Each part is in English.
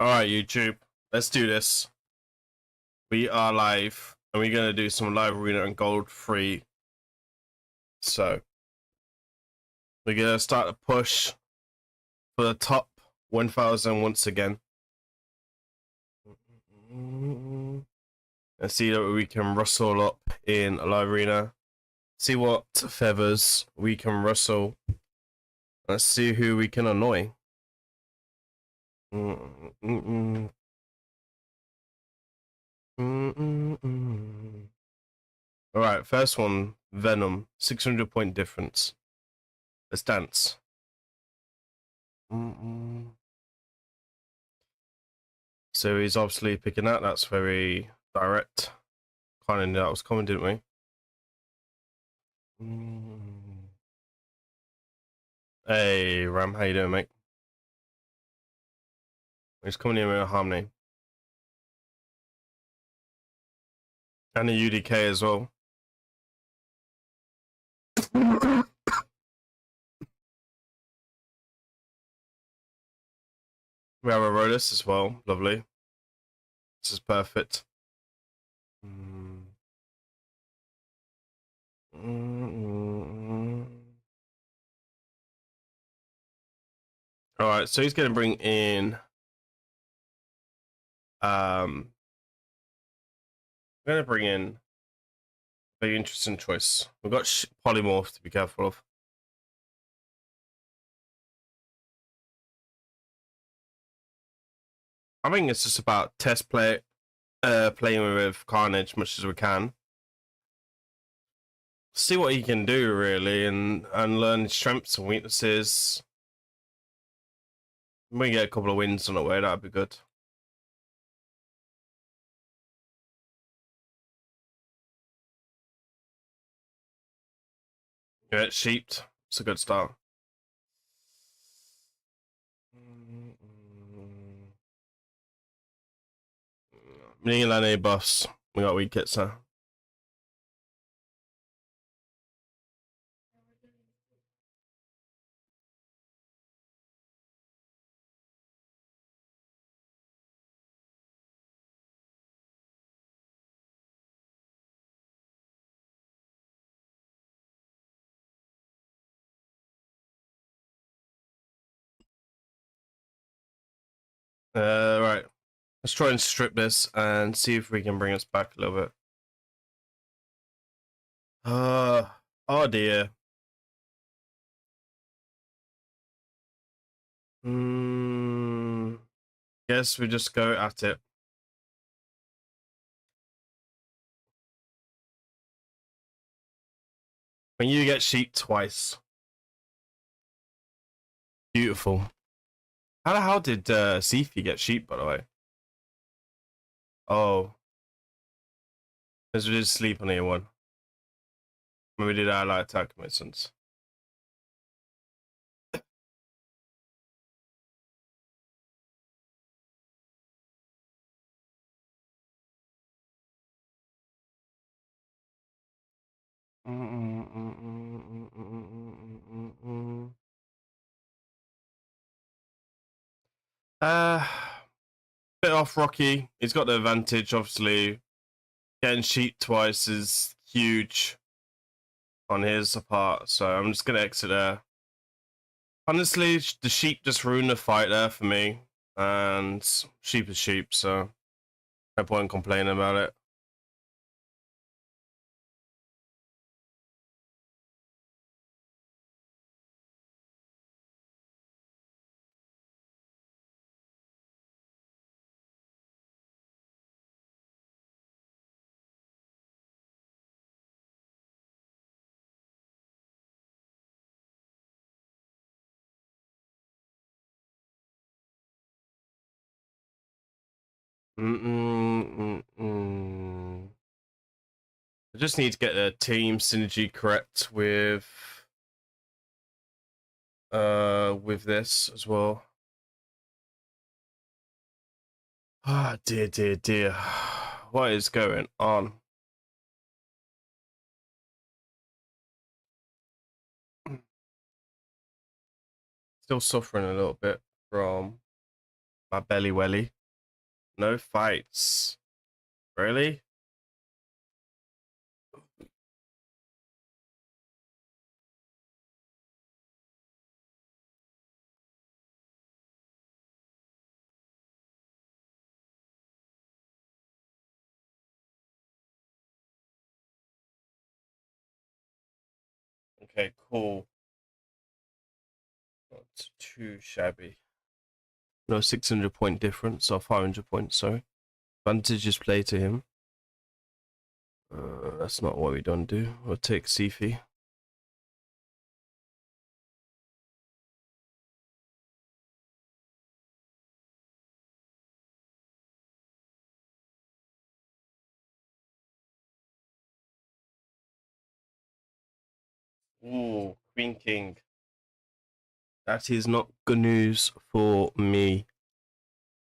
All right, YouTube, let's do this. We are live, and we're gonna do some live arena and gold free. So we're gonna start a push for the top 1,000 once again. And see that we can rustle up in a live arena. See what feathers we can rustle. Let's see who we can annoy. All right, first one, Venom, 600 point difference. Let's dance. So he's obviously picking that. That's very direct. Kind of knew that was coming, didn't we? Hey, Ram, how you doing, mate? He's coming in with a harmony. And a UDK as well. We have a Rodus as well. Lovely. This is perfect. Alright, so he's going to bring in... I'm going to bring in a very interesting choice. We've got Polymorph to be careful of. I think it's just about playing with Carnage as much as we can. See what he can do, really, and learn his strengths and weaknesses. We get a couple of wins on the way, that'd be good. Yeah, sheeped. It's a good start. Me and Lenny buffs. We got weak hits, huh? Right. Let's try and strip this and see if we can bring us back a little bit. Oh dear. Guess we just go at it. When you get sheep twice. Beautiful. How the hell did Sifi get sheep, by the way? Oh. Because we did sleep on A1. When we did our light attack missions. Bit off Rocky. He's got the advantage, obviously. Getting sheep twice is huge on his part, so I'm just gonna exit there. Honestly, the sheep just ruined the fight there for me, and sheep is sheep, so no point in complaining about it. I just need to get the team synergy correct with this as well. Ah, dear. What is going on? Still suffering a little bit from My belly welly. No fights. Really? Okay, cool. Not too shabby. No 600 point difference, or 500 points, sorry. Advantageous play to him. That's not what we don't do. We'll take Sifi. Ooh, Queen King. That is not good news for me.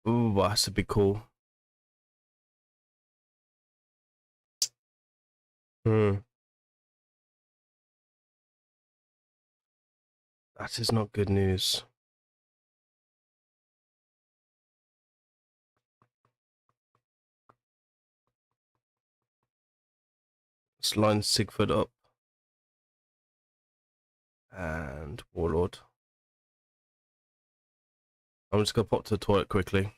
Ooh, that's a big call. That is not good news. Let's line Sigford up. And Warlord. I'm just gonna pop to the toilet quickly.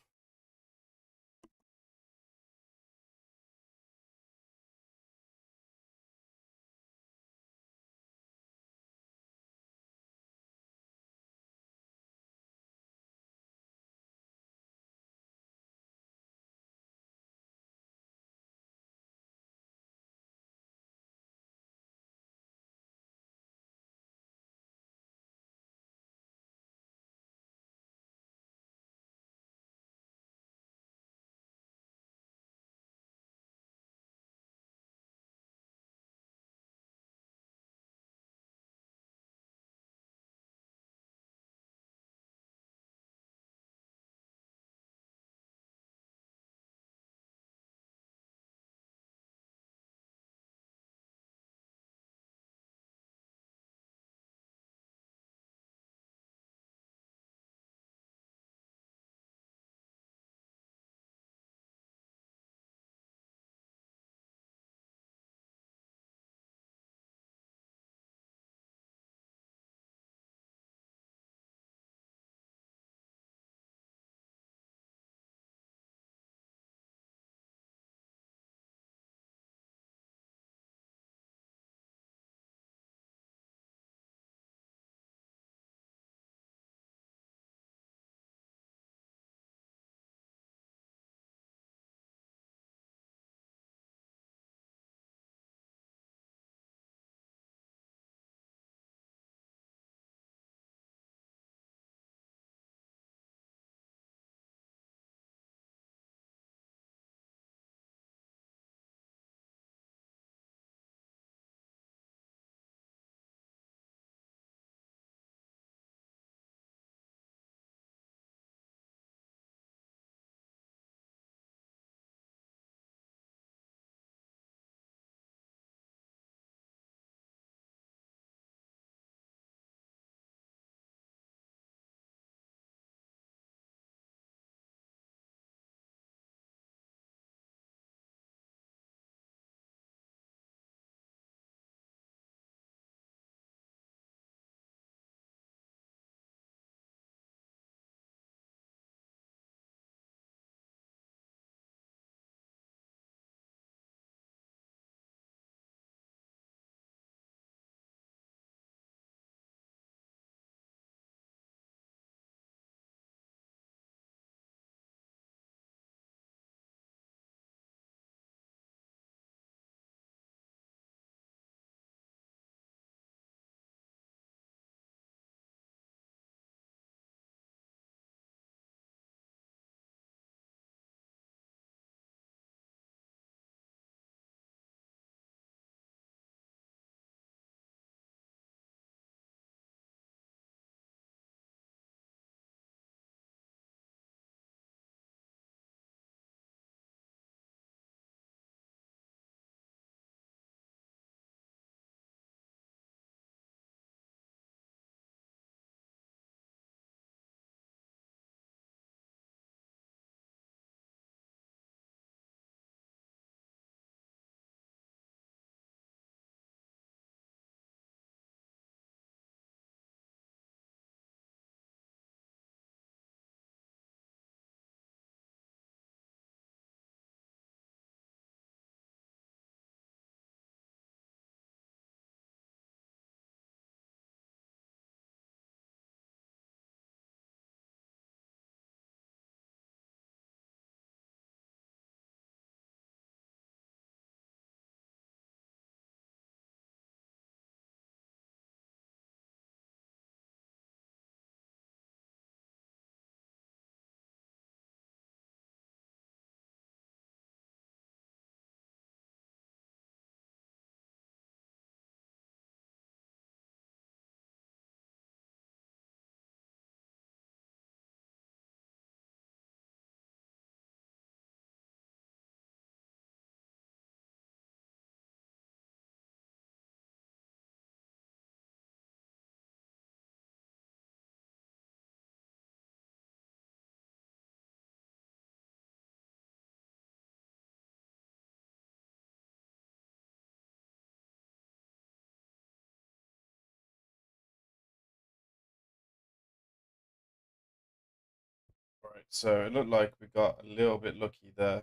Right, so it looked like we got a little bit lucky there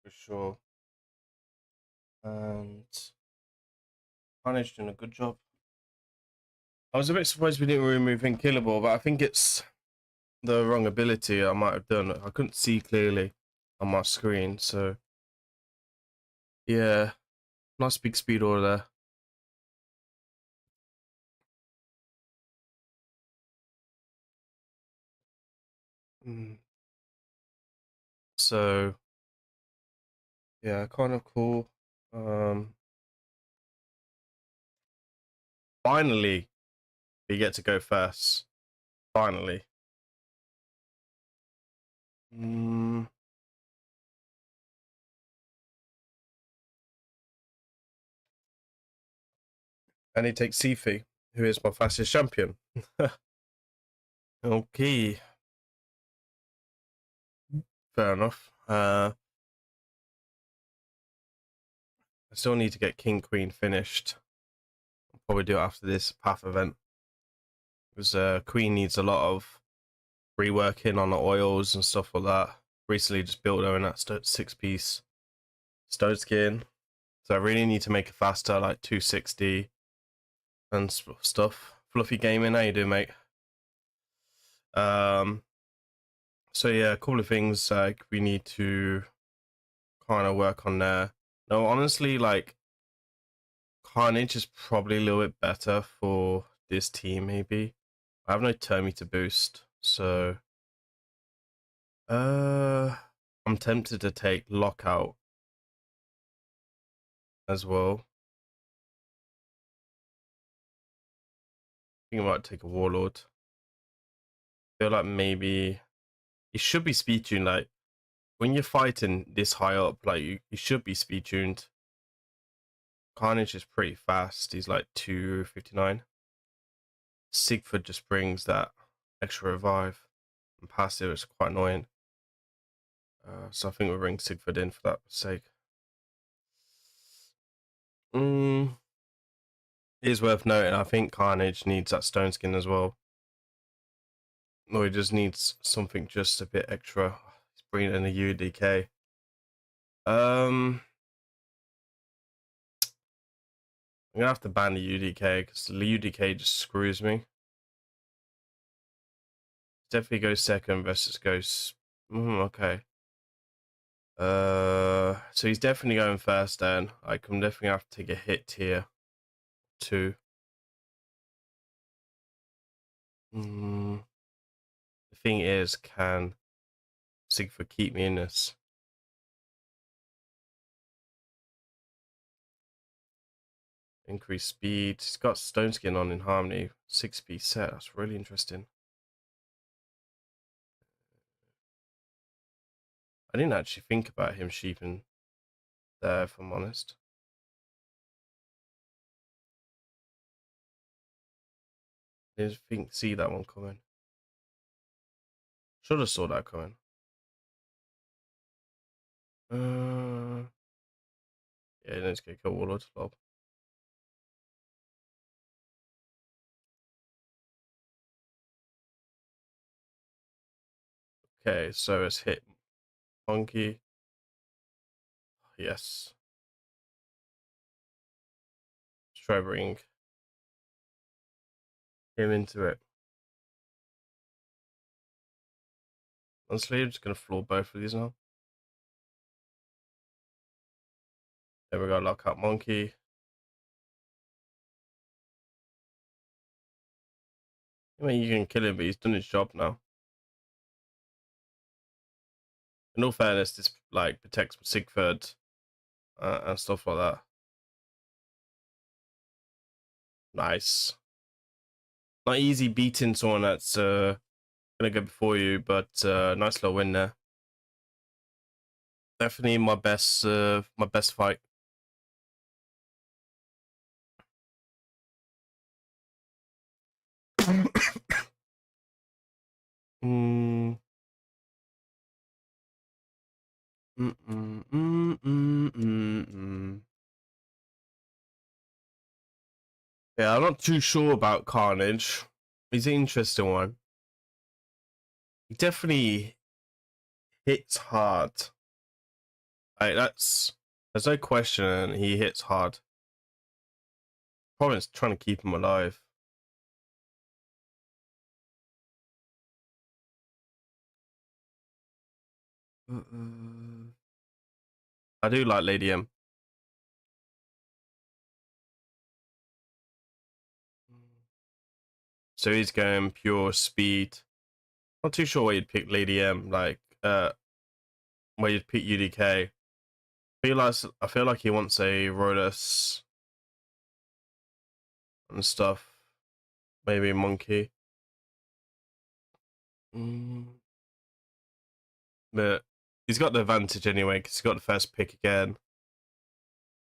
for sure. And Karnage doing a good job. I was a bit surprised we didn't remove Unkillable, but I think it's the wrong ability I might have done. I couldn't see clearly on my screen, so yeah, nice big speed order there. So yeah, kind of cool. Finally, we get to go first. Finally. And he takes Sifi, who is my fastest champion. Okay. Fair enough. I still need to get King Queen finished. I'll probably do it after this path event. Because Queen needs a lot of reworking on the oils and stuff like that. Recently just built her in that 6-piece stone skin. So I really need to make it faster, like 260 and stuff. Fluffy Gaming, how you doing, mate? So yeah, a couple of things like we need to kind of work on there. No, honestly, like Carnage is probably a little bit better for this team, maybe. I have no Termi to boost, so I'm tempted to take Lockout as well. I think I might take a Warlord. I feel like maybe it should be speed tuned. Like when you're fighting this high up, like you should be speed tuned. Carnage is pretty fast. He's like 259. Sigford just brings that extra revive and passive. It's quite annoying. So I think we'll bring Sigford in for that sake. It is worth noting, I think Carnage needs that stone skin as well. Or he just needs something just a bit extra. He's bringing in a UDK. I'm gonna have to ban the UDK because the UDK just screws me. Definitely goes second versus goes. Okay. So he's definitely going first then. I'm definitely have to take a hit here. 2. The thing is, can Sigfrid keep me in this? Increase speed. He's got stone skin on in harmony. 6-piece set. That's really interesting. I didn't actually think about him sheeping there, if I'm honest. Didn't see that one coming. Should have saw that coming. Yeah, let's go kill Warlord. Lob. Okay, so it's hit Monkey. Yes. Let's try bring him into it. Honestly, I'm just gonna floor both of these now. There we go, lock up Monkey. I mean, you can kill him, but he's done his job now. In all fairness, this like protects Sigfrid and stuff like that. Nice. Not easy beating someone that's gonna go before you, but nice little win there. Definitely my best fight. mm. Yeah, I'm not too sure about Carnage. He's an interesting one. He definitely hits hard. Like there's no question. He hits hard. Problem is trying to keep him alive. I do like Lady M. So he's going pure speed. Not too sure where you'd pick Lady M, like where you'd pick UDK. I feel like he wants a Rodus and stuff. Maybe Monkey. But he's got the advantage anyway because he's got the first pick again.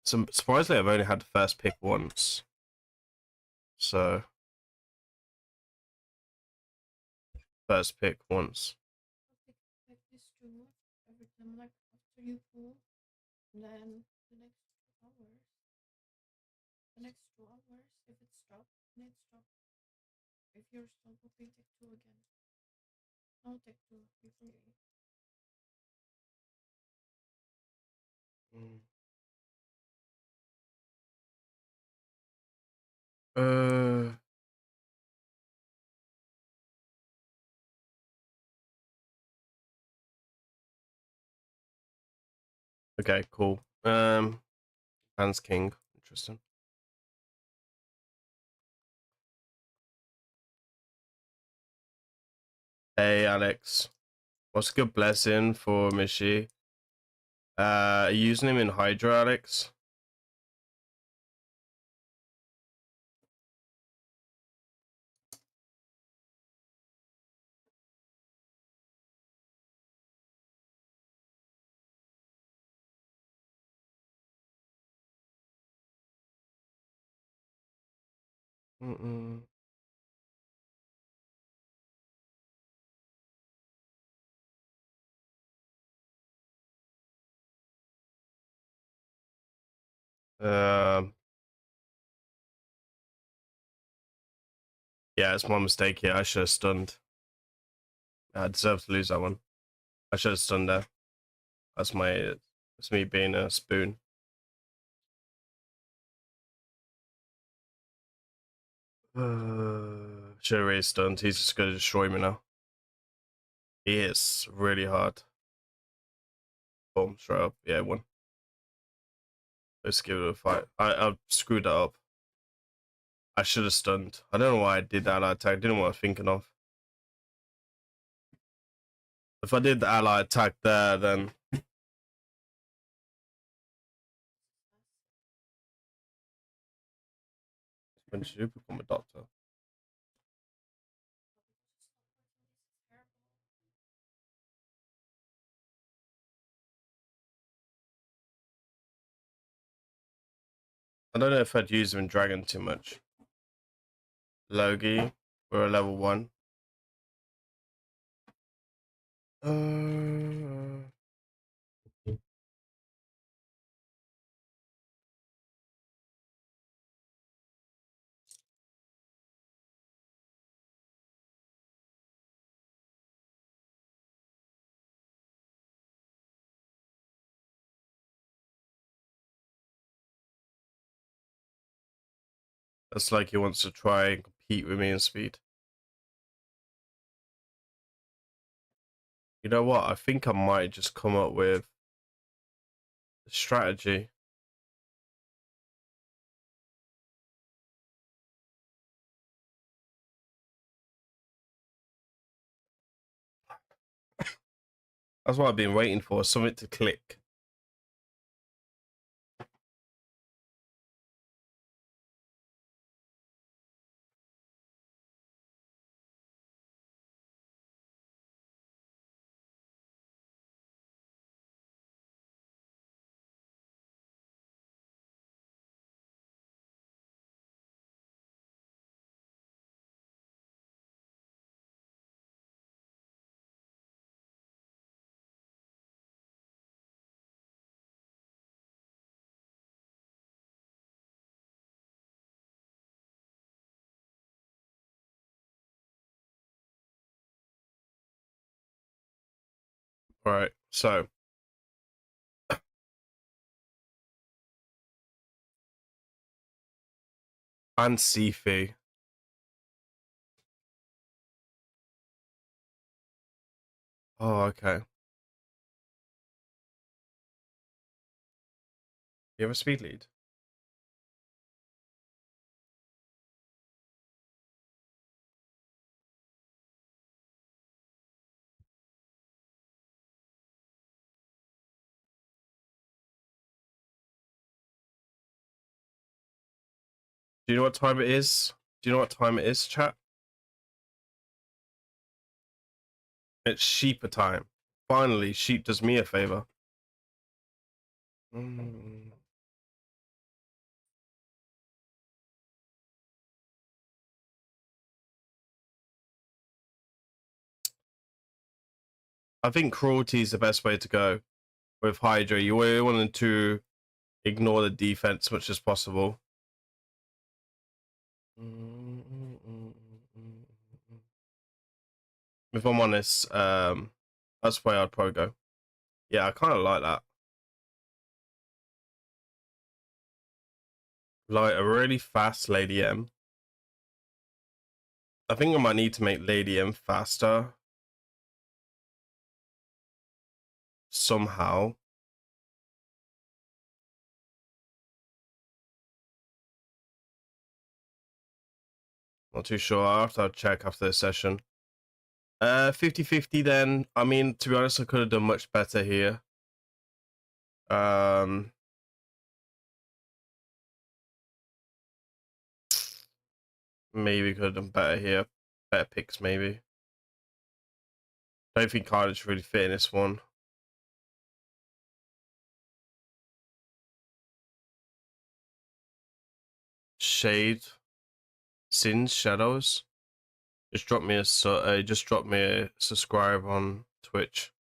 Surprisingly, I've only had the first pick once. So first pick once. Pick this two every time, like after you pull, and then the next 2 hours. The next 2 hours, if it's stopped, then it's stopped. If you're still pooping, take two again. No, take two before you eat. Okay, cool. Hands King. Interesting. Hey, Alex. What's a good blessing for Mishi? Are you using him in Hydra, Alex? Yeah, it's my mistake here. I should have stunned. I deserve to lose that one. I should have stunned there. That's me being a spoon. Should have really stunned. He's just gonna destroy me now. He hits really hard. Boom, straight up. Yeah, one. Let's give it a fight. I screwed that up. I should have stunned. I don't know why I did that ally attack. I didn't know what I was thinking of. If I did the ally attack there, then when should you become a doctor? I don't know if I'd use him in Dragon too much. Logi, we're a level 1. That's like he wants to try and compete with me in speed. You know what? I think I might just come up with a strategy. That's what I've been waiting for, something to click. Right, so and Sifu. Oh, okay. You have a speed lead. Do you know what time it is? Do you know what time it is, chat? It's sheeper time. Finally, sheep does me a favor. I think cruelty is the best way to go with Hydra. You really wanted to ignore the defense as much as possible. If I'm honest, that's where I'd probably go. Yeah, I kind of like that. Like a really fast Lady M. I think I might need to make Lady M faster somehow. Not too sure. I'll have to check after this session. 50-50 then. I mean, to be honest, I could have done much better here. Maybe could have done better here. Better picks, maybe. Don't think karnage really fit in this one. Shade, sins, shadows. Just drop me a subscribe on Twitch.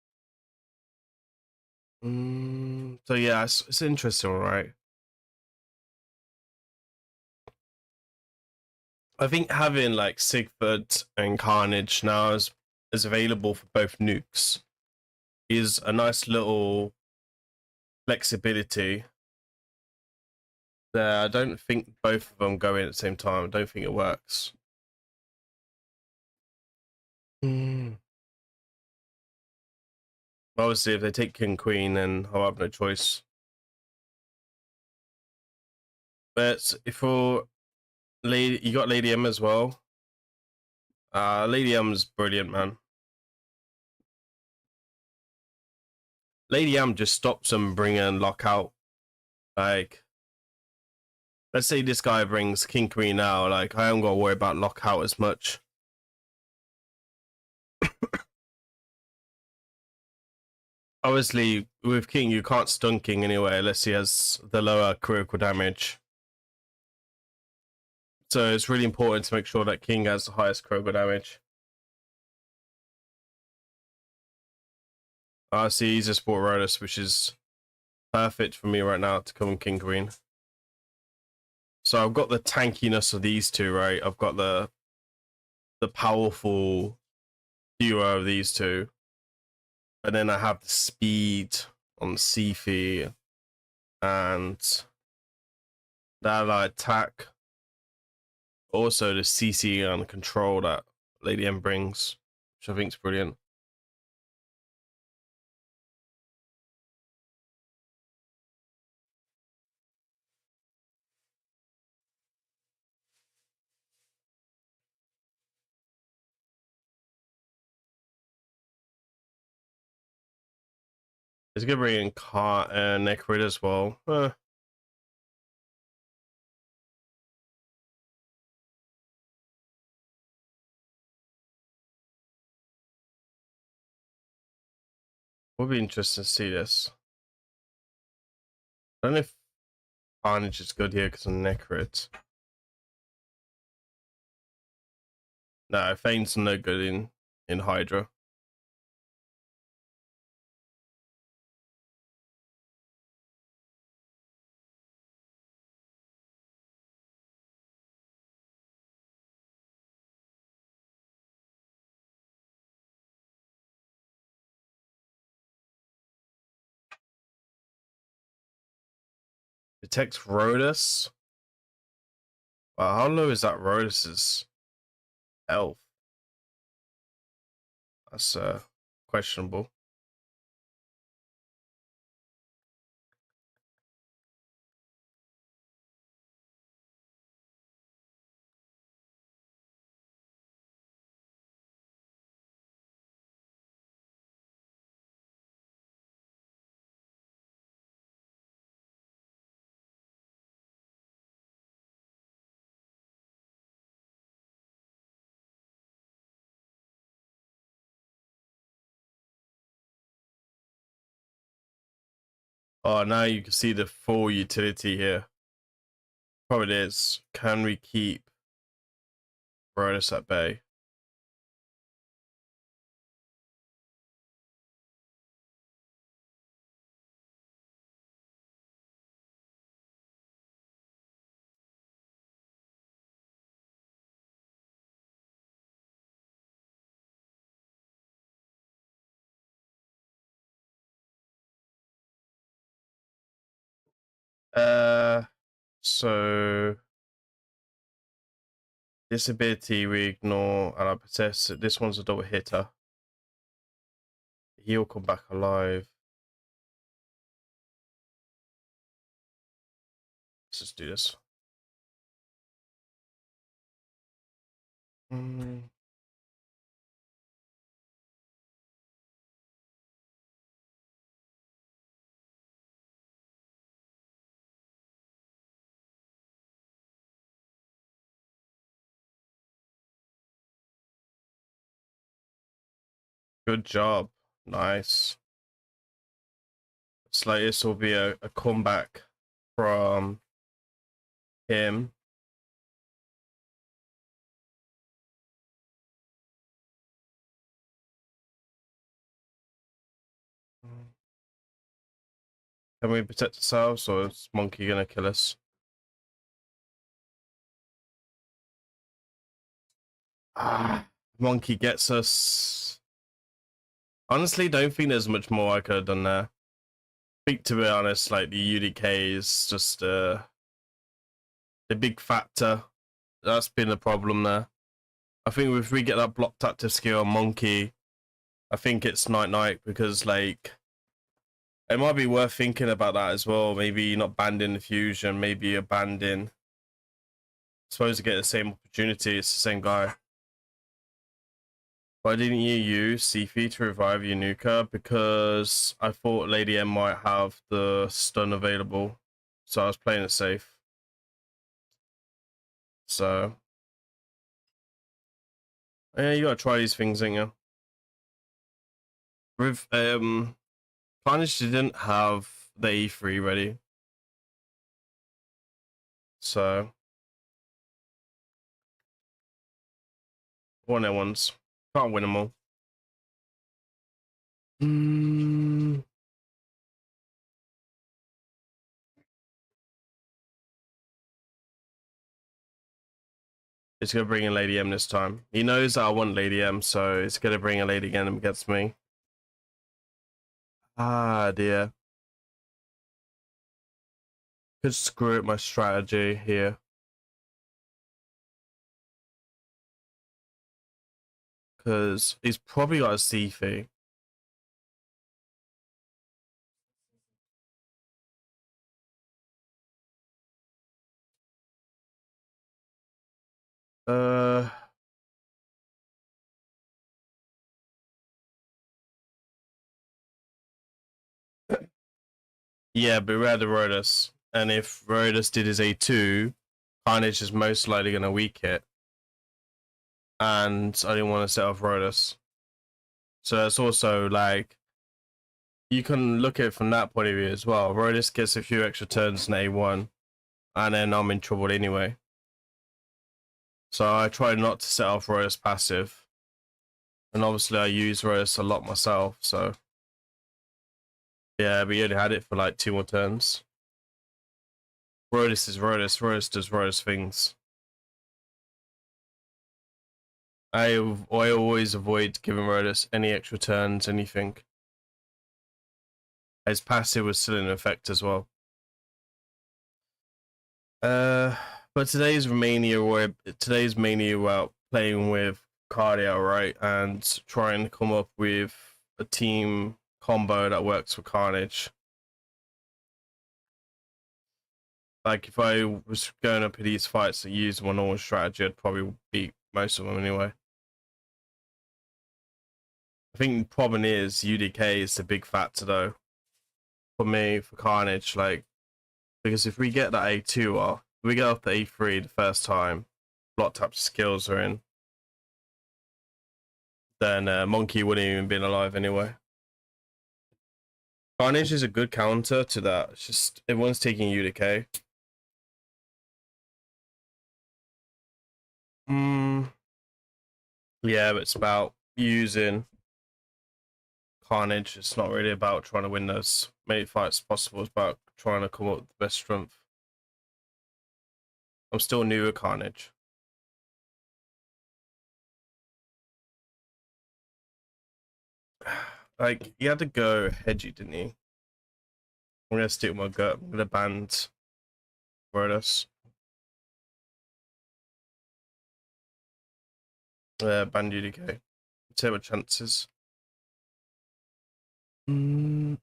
So yeah, it's interesting, right? I think having like Sigford and Carnage now is available for both nukes is a nice little flexibility. There, I don't think both of them go in at the same time. I don't think it works. Obviously, if they take King Queen, then I'll have no choice. But if for Lady, you got Lady M as well. Lady M's brilliant, man. Lady M just stops them bringing lockout. Like, let's say this guy brings King Queen now. Like, I haven't got to worry about lockout as much. Obviously, with King, you can't stun King anyway, unless he has the lower critical damage. So it's really important to make sure that King has the highest critical damage. See, he's just bought Rodus, which is perfect for me right now to come King Queen. So I've got the tankiness of these two, right? I've got the powerful duo of these two. And then I have the speed on Sifi and that attack. Also the CC and control that Lady M brings, which I think is brilliant. It's gonna bring in Necrid as well. Would be interesting to see this. I don't know if Carnage is good here because of Necrid. No, Fane's no good in Hydra. Detects Rhodus. Wow, how low is that Rhodus's health? That's questionable. Oh, now you can see the full utility here. Problem is, can we keep Rhodus at bay? So this ability we ignore and I possess it. This one's a double hitter. He'll come back alive. Let's just do this. Good job. Nice. It's like this will be a comeback from him. Can we protect ourselves, or is Monkey gonna kill us? Monkey gets us. Honestly, don't think there's much more I could have done there. I think, to be honest, like the UDK is just the big factor. That's been the problem there. I think if we get that blocked active skill on Monkey, I think it's night because like it might be worth thinking about that as well. Maybe not banning the fusion, maybe you're banning. Supposed to get the same opportunity. It's the same guy. Why didn't you use Sifi to revive your Nuka? Because I thought Lady M might have the stun available, so I was playing it safe. So yeah, you gotta try these things, ain't you? With Karnage didn't have the E3 ready, so one of their ones. Can't win them all. It's gonna bring in Lady M this time. He knows that I want Lady M, so it's gonna bring a Lady M against me. Ah dear. Could screw up my strategy here. Because he's probably got a C-Fee. Yeah, but we had the Rhodus. And if Rhodus did his A2, Carnage is most likely going to weak it. And I didn't want to set off Rhodus. So it's also like, you can look at it from that point of view as well. Rhodus gets a few extra turns in A1, and then I'm in trouble anyway. So I try not to set off Rhodus passive. And obviously I use Rhodus a lot myself, so. Yeah, but you only had it for like 2 more turns. Rhodus is Rhodus. Rhodus does Rhodus things. I always avoid giving Rhodus any extra turns, anything. His passive was still in effect as well. But today's mainly about playing with cardio, right, and trying to come up with a team combo that works for Carnage. Like if I was going up in these fights and use my normal strategy, I'd probably beat most of them anyway. I think the problem is UDK is the big factor though for me for Carnage, like because if we get that A2 off, we get off the A3 the first time, block tap skills are in, then Monkey wouldn't even been alive anyway. Carnage is a good counter to that. It's just everyone's taking UDK. Yeah, but it's about using Carnage. It's not really about trying to win those many fights as possible. It's about trying to come up with the best strength. I'm still new at Carnage. Like, he had to go hedgy, didn't he? I'm gonna stick with my gut. I'm gonna ban Rodus. Ban UDK. Take my chances. Well,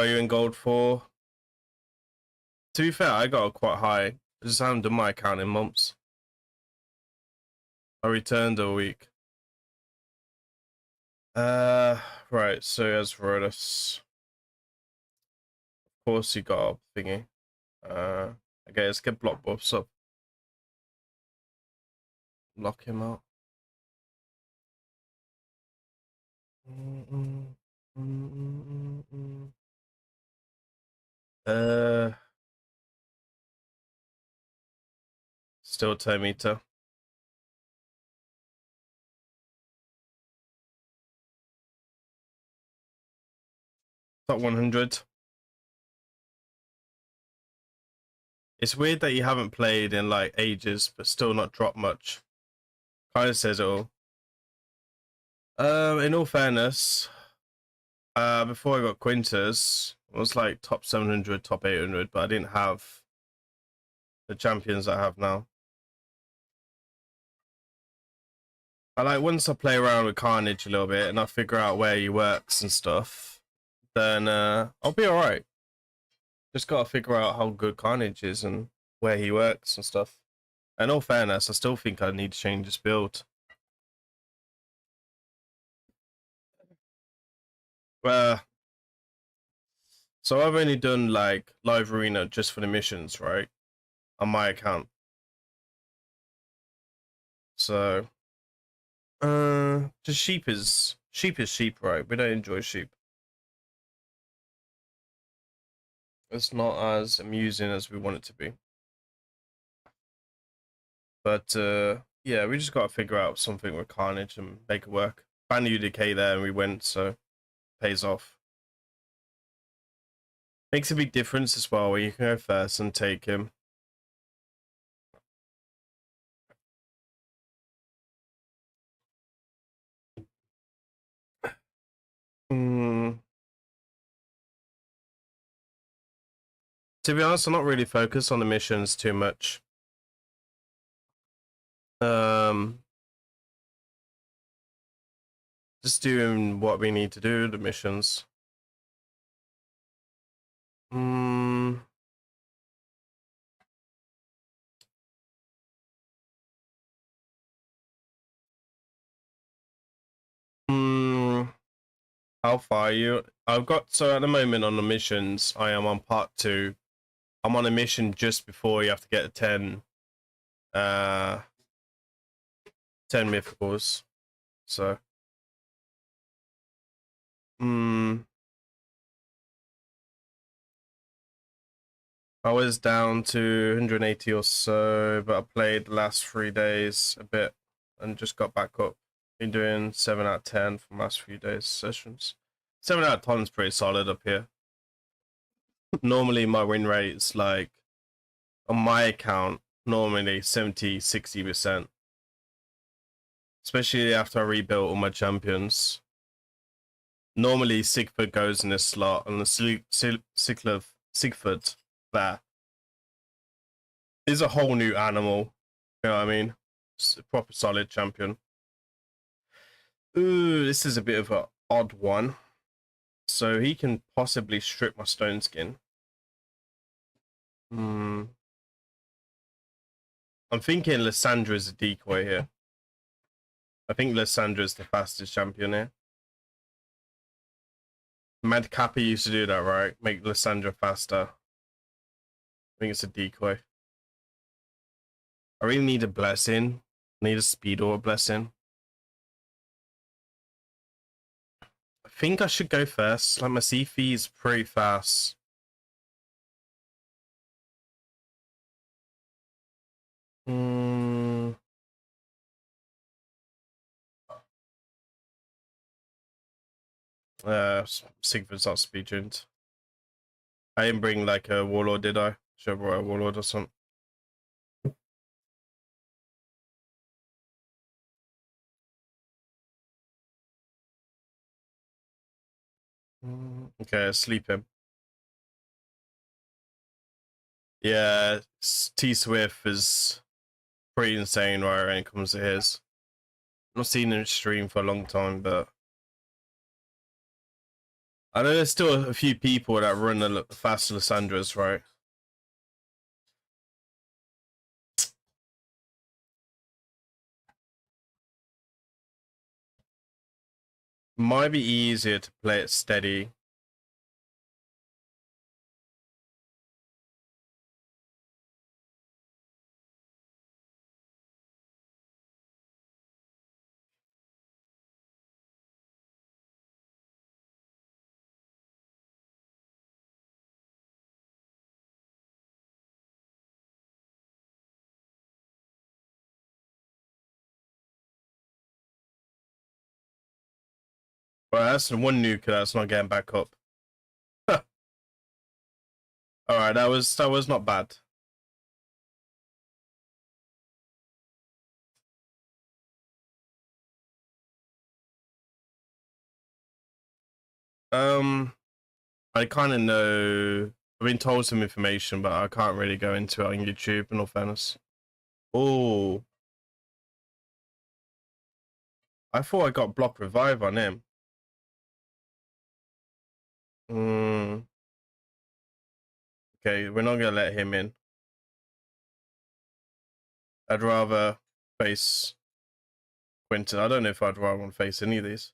are you in gold 4? To be fair, I got quite high. I just haven't done my account in months. I returned a week. Right, so as Rodus. Of course he got a thingy. Okay, let's get block buffs up. Lock him out. Still 10 meter. Top 100. It's weird that you haven't played in like ages, but still not dropped much. Kind of says it all. In all fairness, before I got Quintus, I was like top 700, top 800, but I didn't have the champions I have now. I like once I play around with Carnage a little bit and I figure out where he works and stuff, then I'll be alright. Just gotta figure out how good Carnage is and where he works and stuff. In all fairness, I still think I need to change this build. So I've only done like live arena just for the missions, right? On my account. So just sheep is sheep, right? We don't enjoy sheep. It's not as amusing as we want it to be. But yeah, we just gotta figure out something with Carnage and make it work. Ban UDK there and we went, so pays off. Makes a big difference as well where you can go first and take him. To be honest, I'm not really focused on the missions too much. Just doing what we need to do, the missions. How far are you? I've got, so at the moment on the missions, I am on part 2. I'm on a mission just before you have to get 10 mythicals. So I was down to 180 or so, but I played the last 3 days a bit and just got back up. Been doing 7 out of 10 for the last few days sessions. 7 out of 10 is pretty solid up here. Normally my win rate's like, on my account, normally 70-60%. Especially after I rebuilt all my champions. Normally, Sigford goes in this slot, and the Sigford there is a whole new animal. You know what I mean? It's a proper solid champion. Ooh, this is a bit of an odd one. So he can possibly strip my stone skin. I'm thinking Lysandra is a decoy here. I think Lysandra is the fastest champion here. Mad Kappa used to do that, right? Make Lysandra faster. I think it's a decoy. I really need a blessing. I need a speed or a blessing. I think I should go first. Like, my CP is pretty fast. Sigfrid's not speed tuned. I didn't bring like a warlord, did I? Should have brought a warlord or something. Okay, sleep him. Yeah, T Swift is pretty insane right when it comes to his. I've not seen him stream for a long time, but I know there's still a few people that run the fast Lysandras, right? Might be easier to play it steady. Well, that's one nuke that's not getting back up. Alright, that was not bad. I kind of know. I've been told some information, but I can't really go into it on YouTube, in all fairness. Oh, I thought I got block revive on him. Okay, we're not gonna let him in. I'd rather face Quinton. I don't know if I'd rather want to face any of these.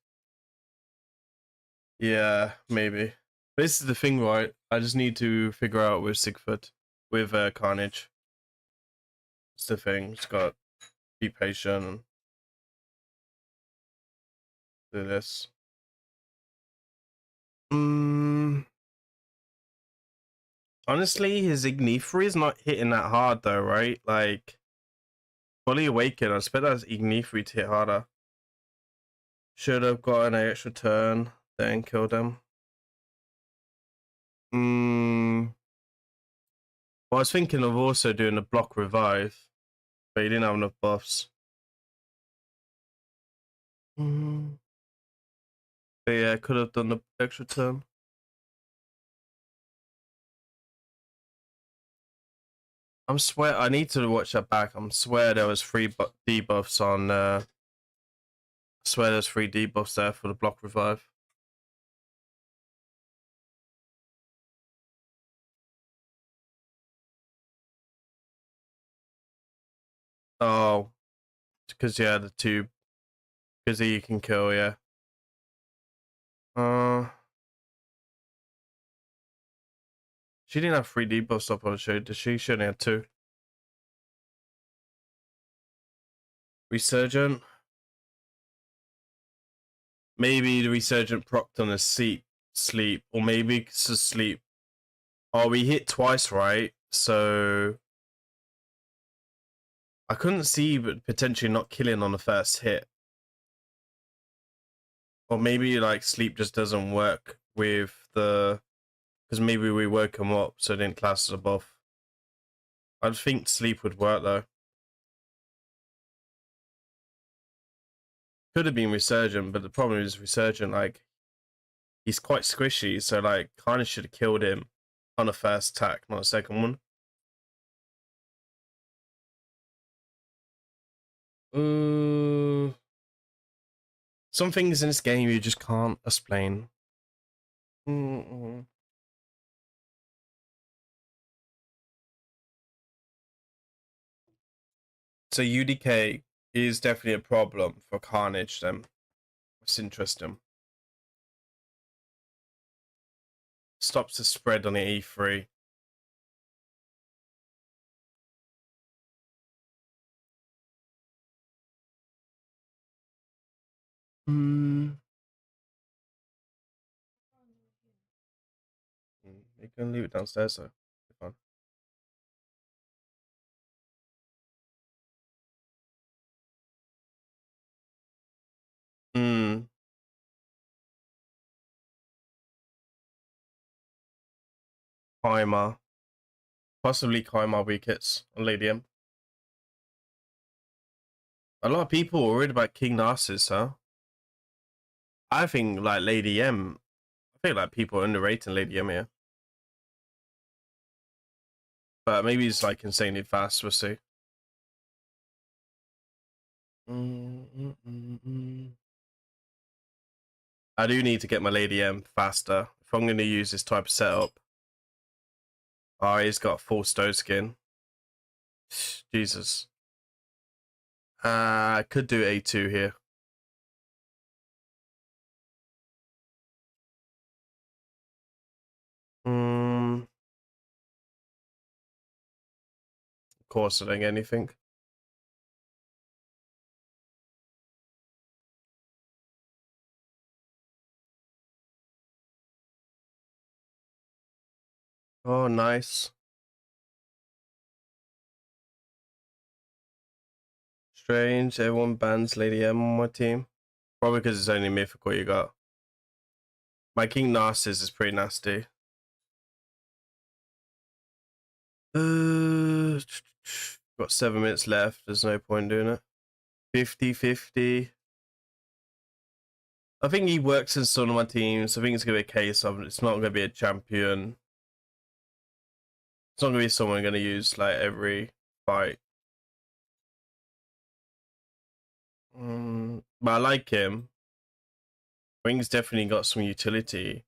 Yeah, maybe. This is the thing, right? I just need to figure out with Sigford, with Karnage. It's the thing. Just got to be patient and do this. Honestly, his Ignifri is not hitting that hard though, right? Like, fully awakened, I expect that Ignifri to hit harder. Should have got an extra turn, then killed him. Well, I was thinking of also doing a block revive, but he didn't have enough buffs. But yeah, could have done the extra turn. I need to watch that back. I swear there was 3 debuffs on. I swear there's 3 debuffs there for the block revive. Oh, because yeah, the 2. Because he can kill, yeah. She didn't have 3 debuffs up on show, did she? She only had 2. Resurgent. Maybe the Resurgent procced on a sleep, or maybe it's a sleep. Oh, we hit twice, right? So I couldn't see, but potentially not killing on the first hit. Or maybe like sleep just doesn't work with the, because maybe we woke him up, so it didn't class as a buff. I think sleep would work though. Could have been Resurgent, but the problem is Resurgent, like, he's quite squishy, so like kind of should have killed him on the first attack, not the second one. Some things in this game you just can't explain. So UDK is definitely a problem for Carnage then. It's interesting. Stops the spread on the E3. You can leave it downstairs though. Fine. Kaima. Possibly Kaima wickets on Lady M. A lot of people are worried about King Narcissus, huh? I think like Lady M. I think like people are underrating Lady M here. But maybe it's like insanely fast, we'll see. I do need to get my Lady M faster if I'm going to use this type of setup. Oh, he's got full stow skin. Jesus. I could do A2 here. Of course, I don't get anything. Oh, nice. Strange. Everyone bans Lady M on my team. Probably because it's only mythical you got. My King Narcissus is pretty nasty. Got 7 minutes left. There's no point doing it. 50-50. I think he works in some of my teams. I think it's going to be a case of it's not going to be a champion. It's not going to be someone going to use like every fight. But I like him. I think he's definitely got some utility.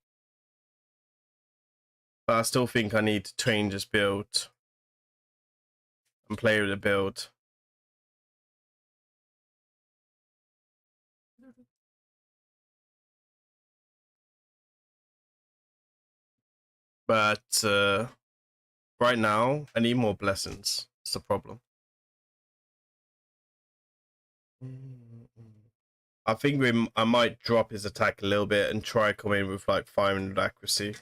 But I still think I need to change this build and play with the build. But right now, I need more blessings. That's the problem. I think I might drop his attack a little bit and try come in with like 500 accuracy.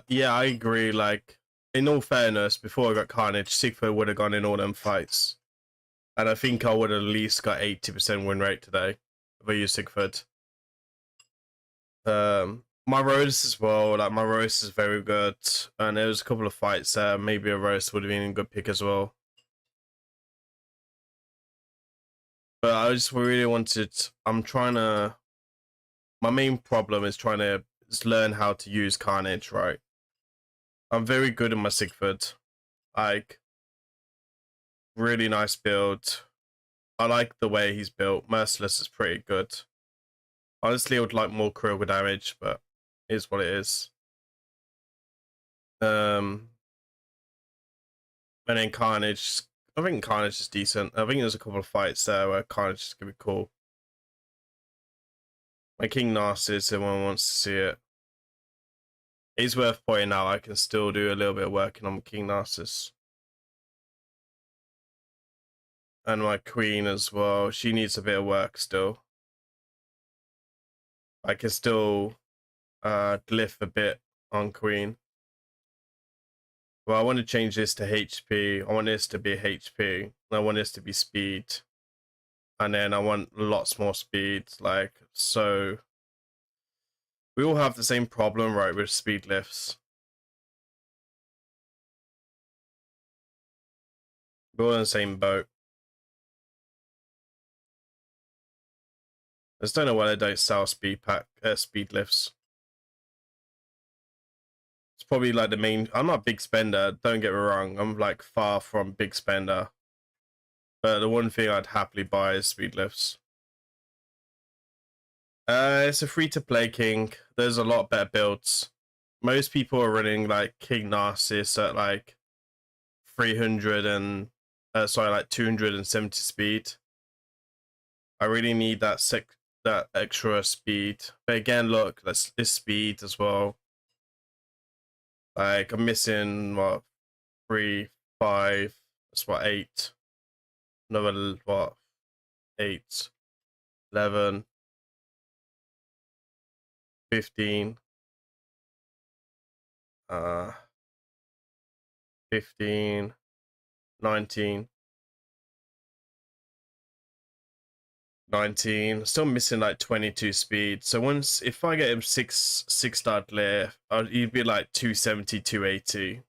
Yeah, I agree. Like, in all fairness, before I got Carnage, Sigfrid would have gone in all them fights. And I think I would have at least got 80% win rate today if I used Sigfrid. My roast as well, like my roast is very good. And there was a couple of fights there, maybe a roast would have been a good pick as well. But I just really wanted, my main problem is trying to learn how to use Carnage, right? I'm very good in my Sigfrid. Like, really nice build. I like the way he's built. Merciless is pretty good. Honestly, I would like more critical damage, but it is what it is. And then Carnage. I think Carnage is decent. I think there's a couple of fights there where Carnage is gonna be cool. My King Narcissus, if anyone wants to see it. It's worth pointing out I can still do a little bit of working on King Narcissus. And my Queen as well. She needs a bit of work still. I can still glyph a bit on Queen. Well, I want to change this to HP. I want this to be HP. I want this to be speed. And then I want lots more speed. Like, so We all have the same problem, right, with speed lifts. We're all in the same boat. I just don't know why they don't sell speed lifts. It's probably like the main. I'm not a big spender. Don't get me wrong. I'm like far from big spender. But the one thing I'd happily buy is speed lifts. It's a free-to-play king. There's a lot better builds. Most people are running like King Narcissus at like 300 and like 270 speed. I really need that extra speed. But again, look, this speed as well. Like I'm missing what 3, 5. That's what 8. Another what 8, 11, 15. 15, 19. 19. Still missing like 22 speed. So if I get him 6-star lift, he'd be like 270, 280.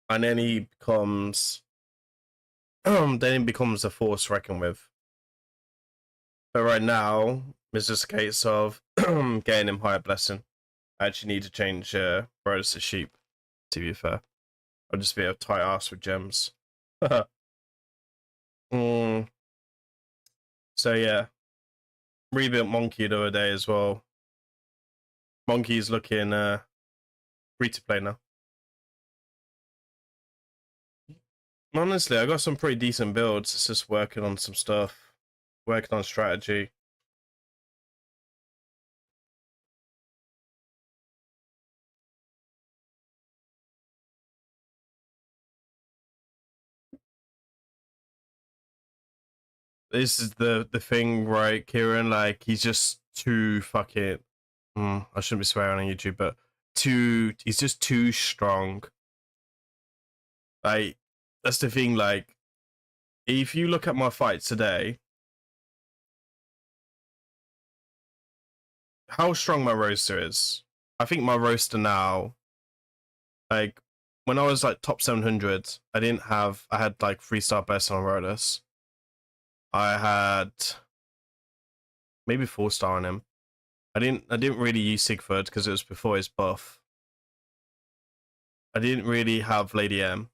And then he becomes a force to reckon with. But right now, it's just a case of getting him higher blessing. I actually need to change Bros to sheep, to be fair. I'll just be a tight ass with gems. So yeah. Rebuilt Monkey the other day as well. Monkey's looking free to play now. Honestly, I got some pretty decent builds. It's just working on some stuff, working on strategy. This is the thing, right, Kieran? Like he's just too fucking. I shouldn't be swearing on YouTube, but he's just too strong. Like that's the thing. Like if you look at my fights today, how strong my roaster is. I think my roaster now, like when I was like top 700, I had like 3-star best on Rodus. I had maybe 4-star on him. I didn't really use Sigford because it was before his buff. I didn't really have Lady M.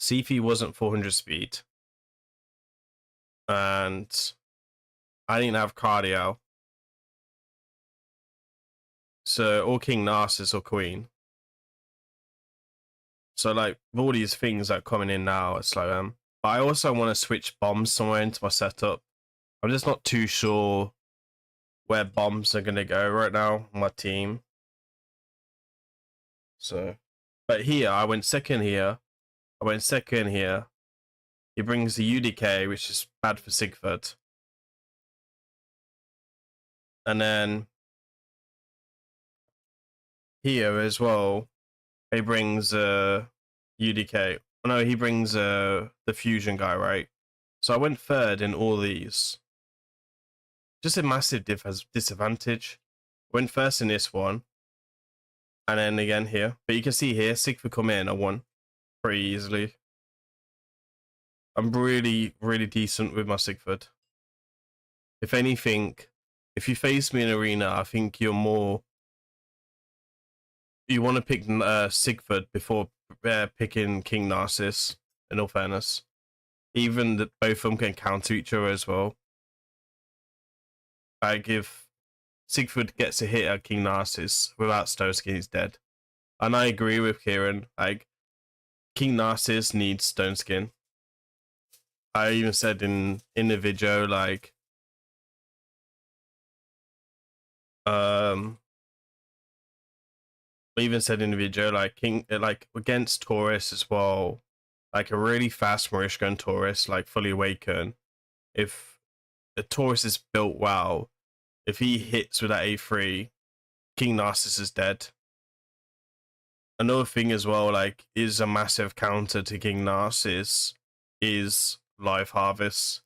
Sifi wasn't 400 speed. And I didn't have cardio. So, or King Narcissus or Queen. So, like, with all these things that are coming in now, it's like, but I also want to switch bombs somewhere into my setup. I'm just not too sure where bombs are going to go right now on my team. So, but here, I went second here. I went second here. He brings the UDK, which is bad for Sigford. And then here as well, he brings UDK. Oh, no, he brings the fusion guy, right? So I went third in all these. Just a massive disadvantage. Went first in this one. And then again here. But you can see here, Sigford come in, I won pretty easily. I'm really, really decent with my Sigford. If anything, if you face me in arena, I think you're more... You want to pick Sigford before picking King Narcissus, in all fairness. Even that both of them can counter each other as well. Like if Sigford gets a hit at King Narcissus without Stone Skin, he's dead. And I agree with Kieran. Like King Narcissus needs Stone Skin. I even said in the video, like I even said in the video, like against Taurus as well, like a really fast Marishka and Taurus, like fully awaken. If the Taurus is built well, if he hits with that A3, King Narcissus is dead. Another thing as well, like, is a massive counter to King Narcissus is Live Harvest.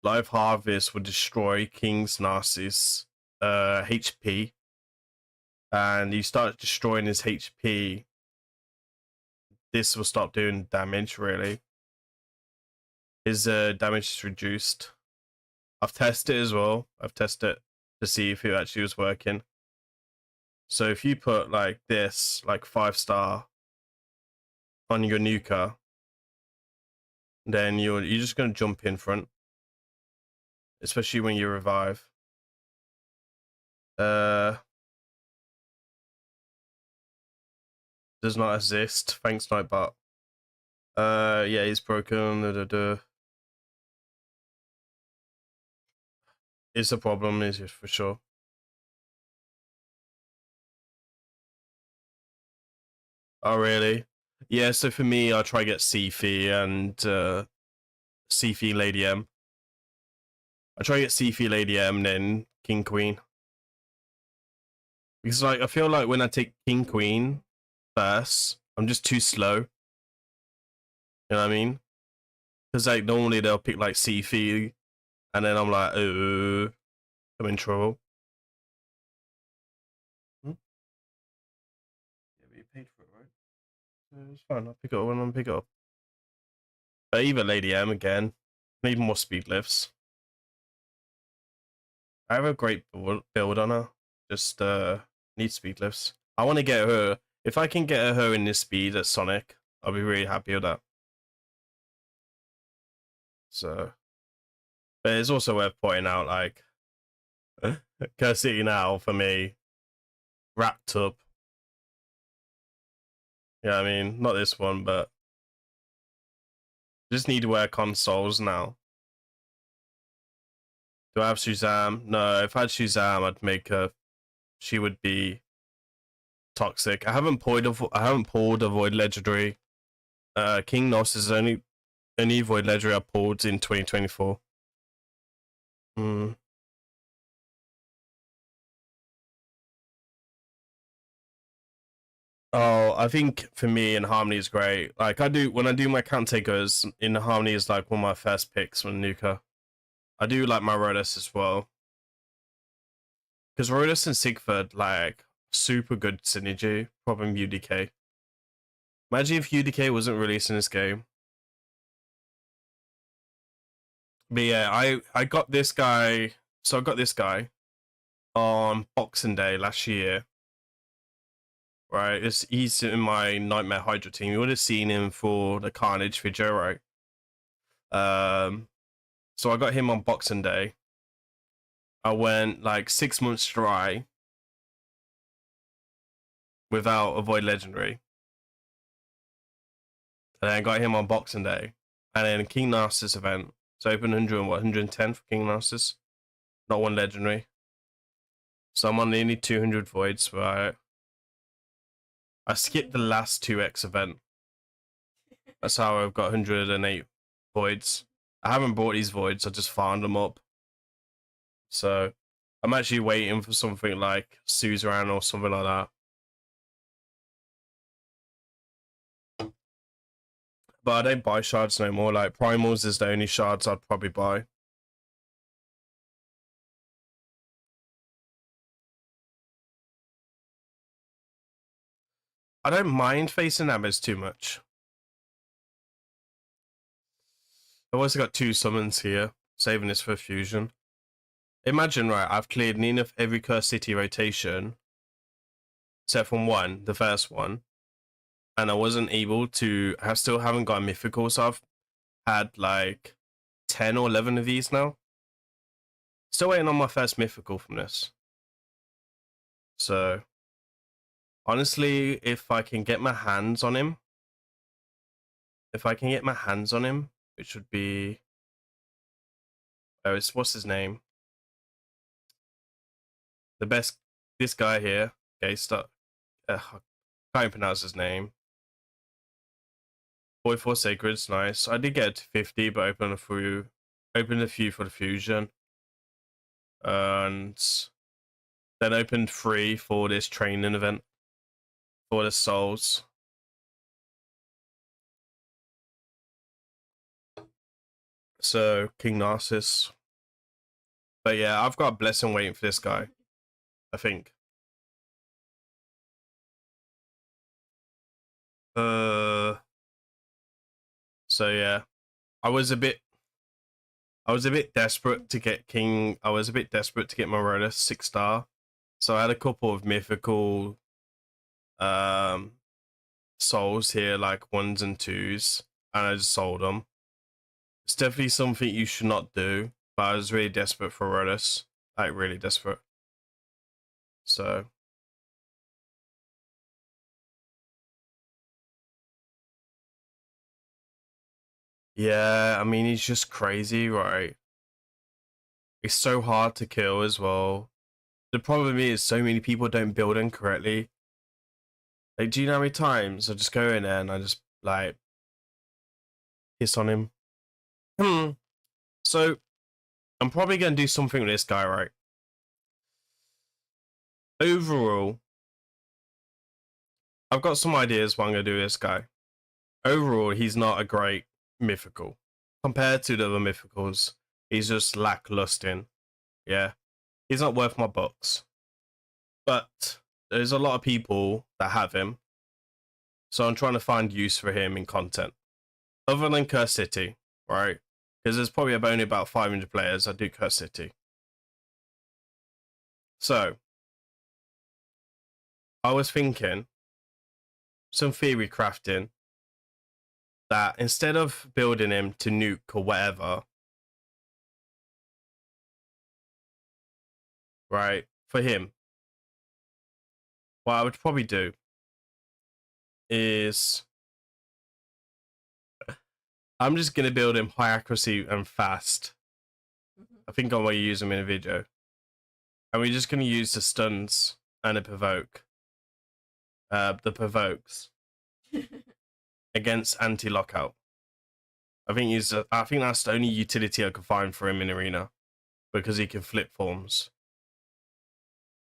Live Harvest will destroy King's Narcissus HP, and you start destroying his HP, this will stop doing damage. Really, his damage is reduced. I've tested it as well. I've tested it to see if it actually was working. So if you put like this, like 5-star on your nuker, then you're just gonna jump in front, especially when you revive. Does not exist. Thanks, Nightbot. Yeah, he's broken. It's a problem, is it, for sure. Oh, really? Yeah, so for me, I try to get Sifi and Sifi Lady M. I try to get Sifi Lady M, then King Queen. Because like I feel like when I take King Queen first, I'm just too slow. You know what I mean? Because like normally they'll pick like Sifi, and then I'm like, oh, I'm in trouble. Yeah, but you paid for it, right? It's fine. I'll pick it up when I pick it up. But even Lady M again, need more speed lifts. I have a great build on her. Just need speed lifts. I want to get her. If I can get her in this speed at Sonic, I'll be really happy with that. So, but it's also worth pointing out, like, Curse City now for me, wrapped up. Yeah, I mean, not this one, but just need to wear consoles now. Do I have Shazam? No, if I had Shazam, I'd make her. She would be toxic. I haven't pulled a Void Legendary. King Nos is only Void Legendary I pulled in 2024. Oh, I think for me, in Harmony is great. Like when I do my count takers, in Harmony is like one of my first picks when Nuka. I do like my Rodus as well. Because Rodus and Sigford, like, super good synergy. Problem UDK. Imagine if UDK wasn't released in this game. But yeah, I got this guy. So I got this guy on Boxing Day last year. Right, he's in my Nightmare Hydra team. You would have seen him for the Carnage video, right? So I got him on Boxing Day. I went like 6 months dry without a Void Legendary. And then I got him on Boxing Day. And then King Narcissus event. So open 110 for King Narcissus. Not one Legendary. So I'm on nearly 200 voids, but I skipped the last 2x event. That's how I've got 108 voids. I haven't bought these voids, I just farmed them up. So I'm actually waiting for something like Suzerain or something like that. But I don't buy shards no more. Like, Primals is the only shards I'd probably buy. I don't mind facing Abyss too much. I've also got 2 summons here, saving this for fusion. Imagine, right, I've cleared nearly every Curse City rotation, except from one, the first one, and I wasn't able to, I still haven't got a mythical, so I've had like 10 or 11 of these now. Still waiting on my first mythical from this. So, honestly, if I can get my hands on him, which would be, what's his name? The best, this guy here. Okay, I can't even pronounce his name. Boy for Sacred's nice. I did get it to 50, but opened a few for the fusion. And then opened 3 for this training event for the souls. So King Narcissus. But yeah, I've got a blessing waiting for this guy, I think. So yeah, I was a bit desperate to get King. I was a bit desperate to get my Rhoda 6-star. So I had a couple of mythical souls here, like 1s and 2s, and I just sold them. It's definitely something you should not do, but I was really desperate for Rhodas, like really desperate. So yeah, I mean, he's just crazy, right? It's so hard to kill as well. The problem is so many people don't build him correctly. Like, do you know how many times I just go in there and I just like piss on him? So I'm probably gonna do something with this guy, right? Overall, I've got some ideas what I'm gonna do with this guy. Overall, he's not a great mythical. Compared to the other mythicals, he's just lacklusting. Yeah. He's not worth my bucks. But there's a lot of people that have him. So I'm trying to find use for him in content. Other than Curse City, right? Because there's probably only about 500 players that do Curse City. So I was thinking some theory crafting that instead of building him to nuke or whatever, right, for him, what I would probably do is I'm just going to build him high accuracy and fast. I think I'm going to use him in a video. And we're just going to use the stuns and the provoke. The provokes against anti-lockout. I think that's the only utility I could find for him in arena, because he can flip forms.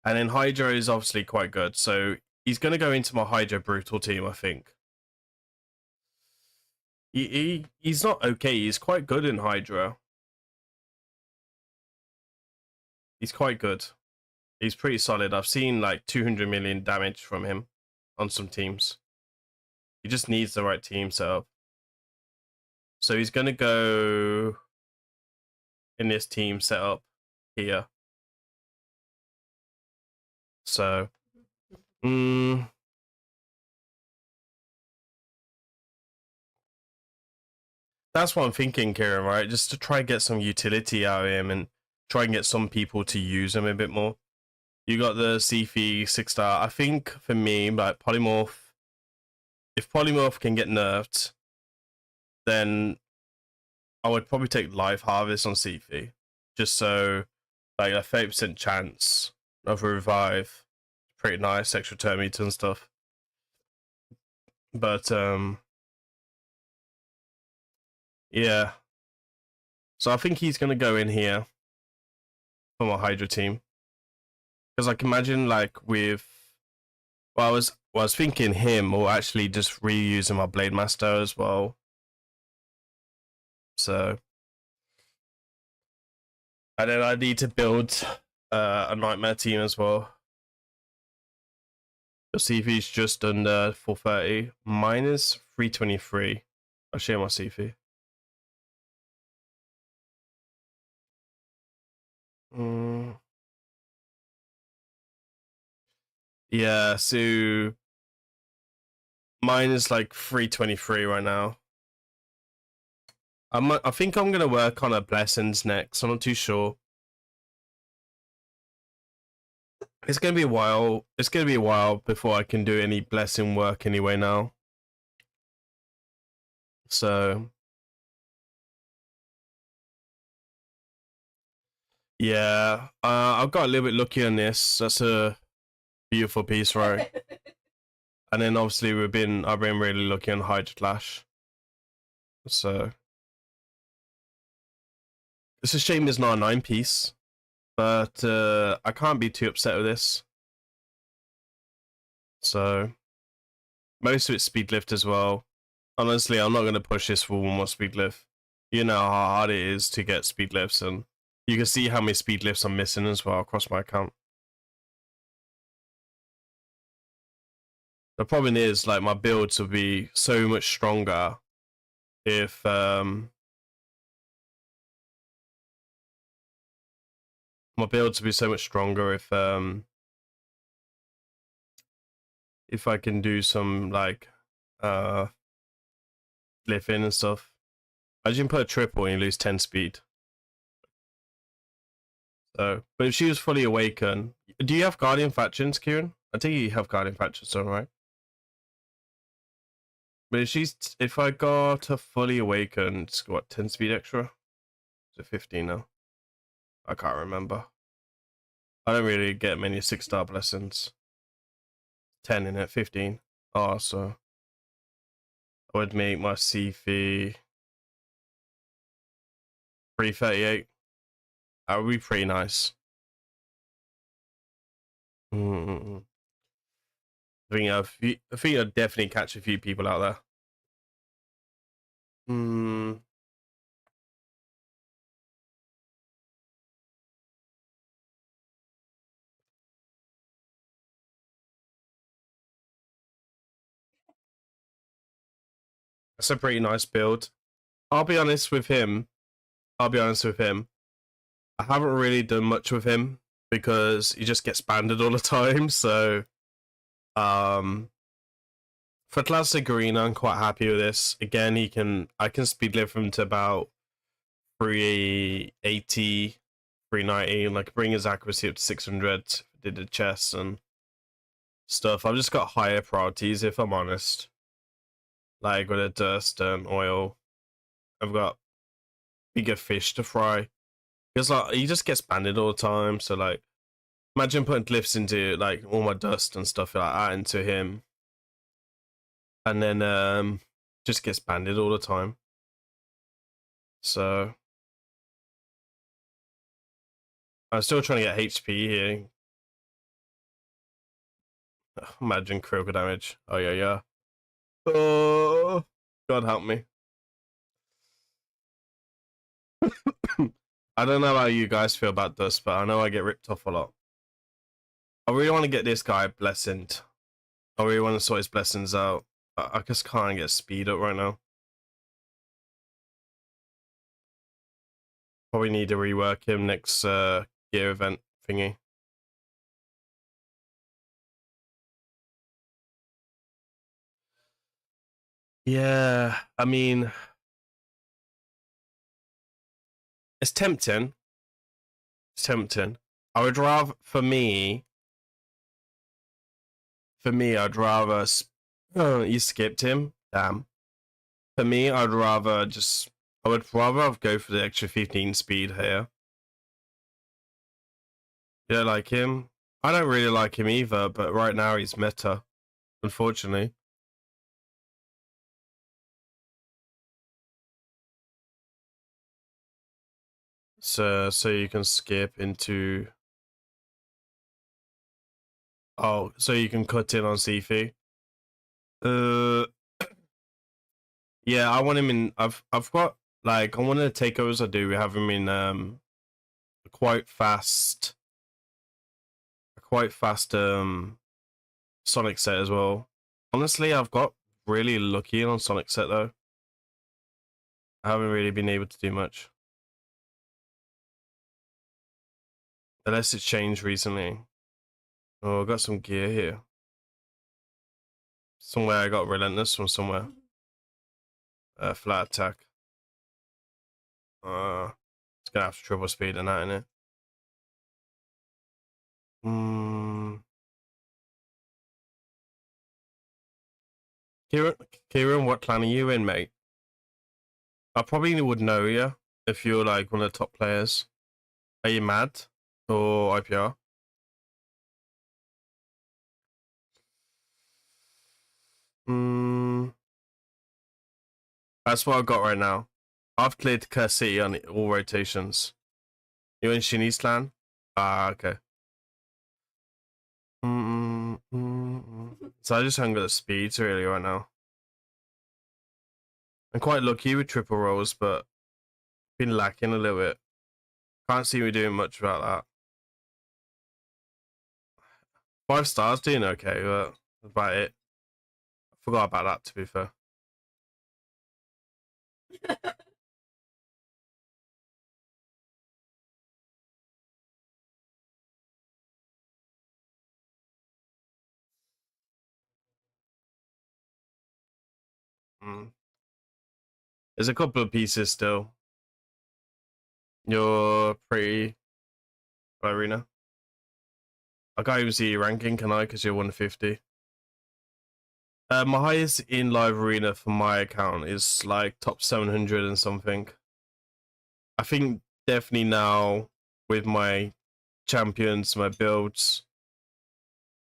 And then Hydra is obviously quite good, so he's going to go into my Hydra brutal team, I think. He's not okay. He's quite good in Hydra. He's quite good. He's pretty solid. I've seen like 200 million damage from him on some teams. He just needs the right team setup. So he's going to go in this team setup here. So, that's what I'm thinking, Kieran, right? Just to try and get some utility out of him and try and get some people to use him a bit more. You got the Cifi 6-star. I think for me, like Polymorph, if Polymorph can get nerfed, then I would probably take Life Harvest on Cifi. Just so, like, a 30% chance of a revive. Pretty nice, extra turn meter and stuff. But, yeah. So I think he's going to go in here for my Hydra team. Because I can imagine, like, with... Well, I was thinking him, or actually just reusing my Blade Master as well. So... And then I need to build a Nightmare team as well. You'll see if he's just under 430. Mine is 323. I'll share my CV. Yeah, so mine is like 323 right now. I think I'm gonna work on a blessings next. I'm not too sure. It's gonna be a while. It's gonna be a while before I can do any blessing work anyway now. So yeah, I've got a little bit lucky on this. That's a beautiful piece, right? And then obviously I've been really lucky on Hydra Clash. So it's a shame it's not a 9-piece, but I can't be too upset with this. So most of it's speed lift as well. Honestly, I'm not going to push this for one more speed lift. You know how hard it is to get speed lifts, and You can see how many speed lifts I'm missing as well across my account. The problem is, like, my builds will be so much stronger if my builds will be so much stronger if I can do some like lifting and stuff. Imagine put a triple and you lose 10 speed. So, but if she was fully awakened, do you have Guardian Factions, Kieran? I think you have Guardian Factions, all right. But if I got her fully awakened, it's what, 10 speed extra? Is it 15 now? I can't remember. I don't really get many 6-star blessings. 10 in it, 15. Oh, so I would make my C fee 338. That would be pretty nice. I think I'd definitely catch a few people out there. That's a pretty nice build. I'll be honest with him. I haven't really done much with him because he just gets banded all the time. So, for Classic Arena, I'm quite happy with this. Again, I can speed lift him to about 380, 390, and like bring his accuracy up to 600. Did the chests and stuff. I've just got higher priorities, if I'm honest. Like with the dust and oil, I've got bigger fish to fry. Because like he just gets banded all the time. So like, imagine putting glyphs into like all my dust and stuff like that into him, and then just gets banded all the time. So I'm still trying to get HP here. Imagine critical damage. Oh yeah. Oh, God help me. I don't know how you guys feel about dust, but I know I get ripped off a lot. I really want to get this guy blessed. I really want to sort his blessings out. I just can't get speed up right now. Probably need to rework him next gear event thingy. Yeah, I mean, it's tempting. I would rather, for me, I'd rather. You skipped him. Damn. For me, I would rather go for the extra 15 speed here. You don't like him? I don't really like him either, but right now he's meta, unfortunately. So you can skip into. Oh, so you can cut in on Sifu. Yeah, I want him in. I've got like on one of the takeovers I do. We have him in quite fast Sonic set as well. Honestly, I've got really lucky on Sonic set though. I haven't really been able to do much. Unless it's changed recently. Oh, I got some gear here. Somewhere I got Relentless from somewhere. Flat attack. It's gonna have triple speed and that in it. Kieran, what clan are you in, mate? I probably would know you if you're like one of the top players. Are you mad or IPR? That's what I've got right now. I've cleared Curse City on all rotations. You in Shini's clan? Ah, okay. So I just haven't got the speeds really right now. I'm quite lucky with triple rolls, but been lacking a little bit. Can't see me doing much about that. 5 stars doing okay, but that's about it. I forgot about that, to be fair. There's a couple of pieces still. You're pretty, Irina. I can't even see your ranking, can I? Because you're 150. My highest in live arena for my account is like top 700 and something. I think definitely now with my champions, my builds,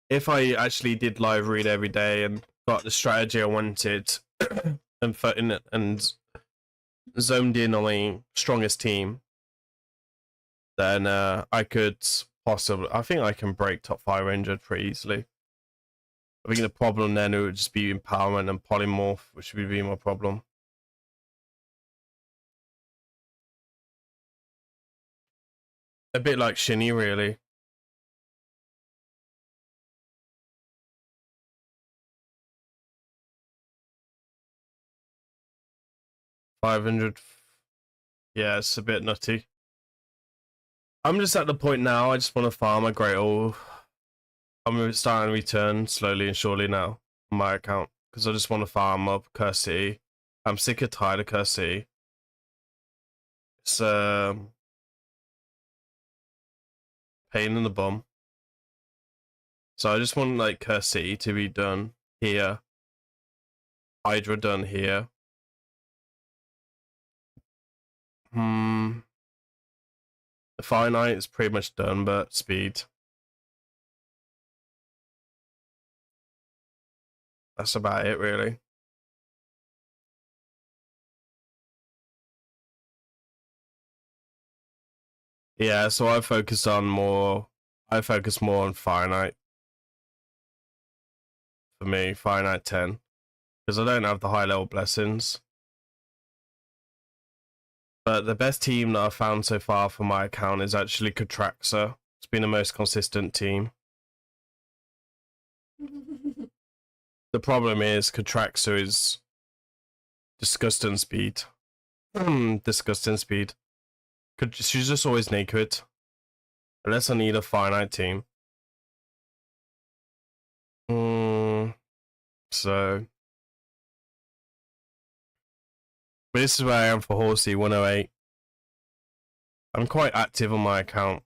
if I actually did live arena every day and got the strategy I wanted and zoned in on my strongest team, then I could possibly, I think I can break top 500 pretty easily. I think the problem then would just be empowerment and polymorph, which would be my problem. A bit like Shinny, really. $500. Yeah, it's a bit nutty. I'm just at the point now, I just want to farm a great ore. I'm starting to return slowly and surely now on my account because I just want to farm up Curse City. I'm sick and tired of Curse City. It's pain in the bum. So I just want like Curse City to be done here. Hydra done here. The finite is pretty much done, but speed. That's about it, really. Yeah, so I focus more on finite. For me, finite 10. Because I don't have the high level blessings. But the best team that I've found so far for my account is actually Katraxa. It's been the most consistent team. The problem is Katraxa is disgusting speed. Disgusting speed. She's just always naked. Unless I need a finite team. So. But this is where I am for Horsey 108. I'm quite active on my account.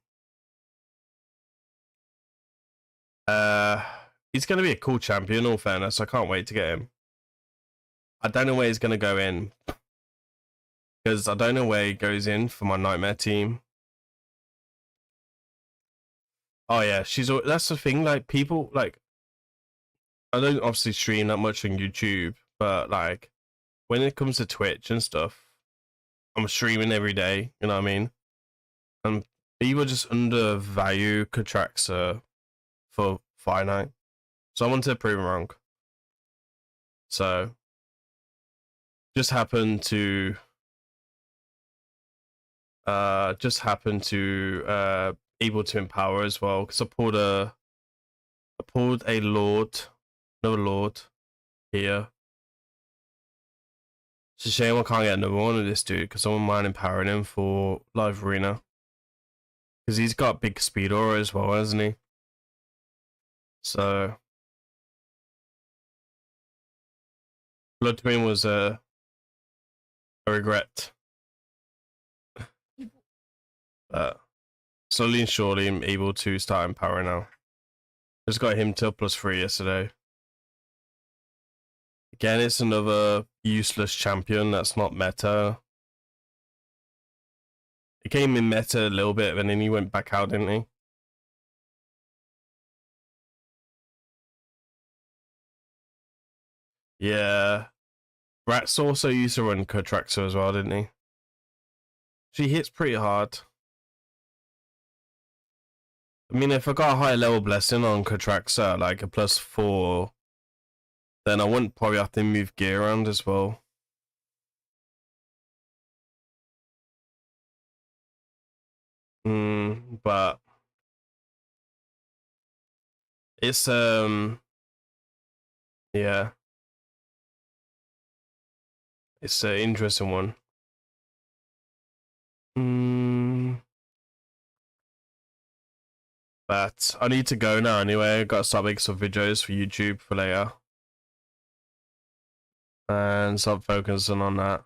He's going to be a cool champion, in all fairness. I can't wait to get him. I don't know where he's going to go in. Because I don't know where he goes in for my Nightmare team. Oh yeah, that's the thing, like, people, like, I don't obviously stream that much on YouTube, but, like, when it comes to Twitch and stuff, I'm streaming every day, you know what I mean? And people just undervalue Katraxa for finite. So I want to prove him wrong. So, just happened to able to empower as well, because I pulled a lord, another lord here. It's a shame I can't get another one of this dude, because I wouldn't mind empowering him for live arena. Because he's got big speed aura as well, hasn't he? So Blood Twin was a regret. Slowly and surely I'm able to start empowering now. Just got him to +3 yesterday. Again, it's another useless champion that's not meta. He came in meta a little bit and then he went back out, didn't he? Yeah. Rats also used to run Katraxa as well, didn't he? She hits pretty hard. I mean, if I got a higher level blessing on Katraxa, like a +4, then I wouldn't probably have to move gear around as well. But it's yeah, it's an interesting one. But I need to go now anyway. I gotta start making some videos for YouTube for later. And start focusing on that.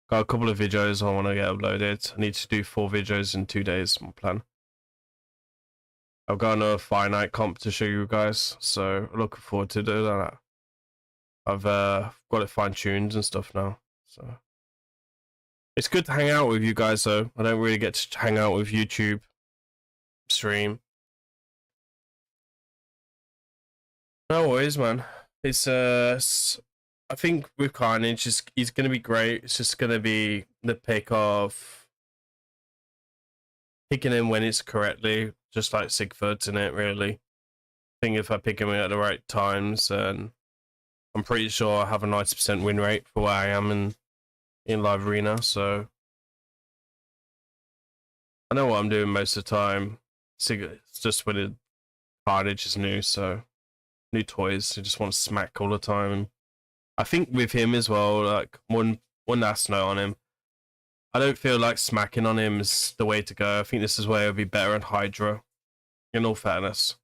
Got a couple of videos I want to get uploaded. I need to do 4 videos in 2 days, my plan. I've got another finite comp to show you guys, so looking forward to doing that. I've got it fine-tuned and stuff now, so it's good to hang out with you guys though. I don't really get to hang out with YouTube stream. No worries, man. It's I think with Carnage, he's gonna be great. It's just gonna be the pick of picking him when it's correctly, just like Sigford's in it, really. I think if I pick him at the right times, and I'm pretty sure I have a 90% win rate for where I am in live arena, so I know what I'm doing most of the time. It's just when the Carnage is new, so new toys, I just want to smack all the time. I think with him as well, like one last note on him, I don't feel like smacking on him is the way to go. I think this is where he'll be better in Hydra, in all fairness.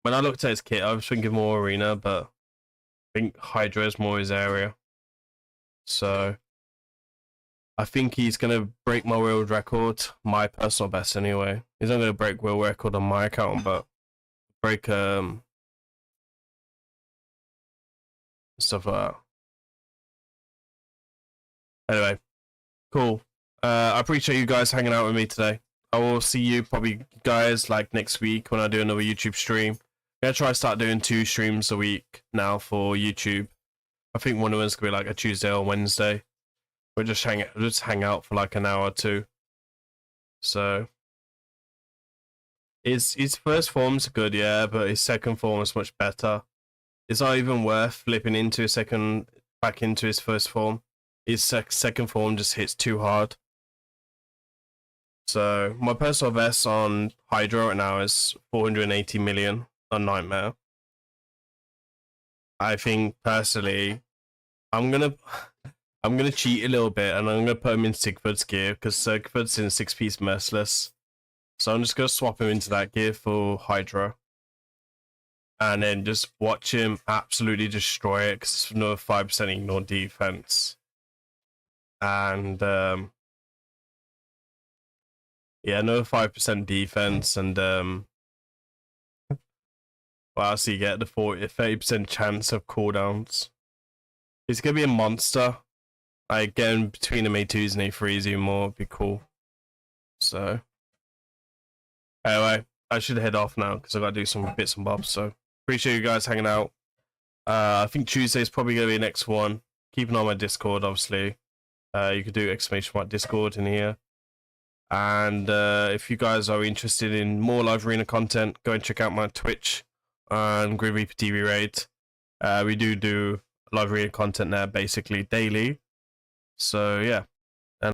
When I looked at his kit, I was thinking more arena, but I think Hydra is more his area. So I think he's going to break my world record, my personal best anyway. He's not going to break world record on my account, but break stuff like that. Anyway, cool. I appreciate you guys hanging out with me today. I will see you probably guys like next week when I do another YouTube stream. I'm gonna try to start doing 2 streams a week now for YouTube. I think one of them's gonna be like a Tuesday or Wednesday. We'll just hang out for like an hour or 2. So his first form's good, yeah, but his second form is much better. It's not even worth flipping into back into his first form. His second form just hits too hard. So my personal best on Hydra right now is 480 million on Nightmare. I think personally, I'm gonna cheat a little bit and I'm gonna put him in Sigford's gear because Sigford's in 6-piece Merciless. So I'm just gonna swap him into that gear for Hydra. And then just watch him absolutely destroy it because it's another 5% ignore defense. And yeah, another 5% defense, and well, so you get the 30% chance of cooldowns. It's gonna be a monster. Like getting between the A2s and A3s even more would be cool. So anyway, I should head off now because I gotta do some bits and bobs. So appreciate you guys hanging out. I think Tuesday is probably gonna be the next one. Keep an eye on my Discord, obviously. You could do ! Discord in here. And if you guys are interested in more live arena content, go and check out my Twitch and Grim Reaper TV Raid. We do live arena content there basically daily. So yeah,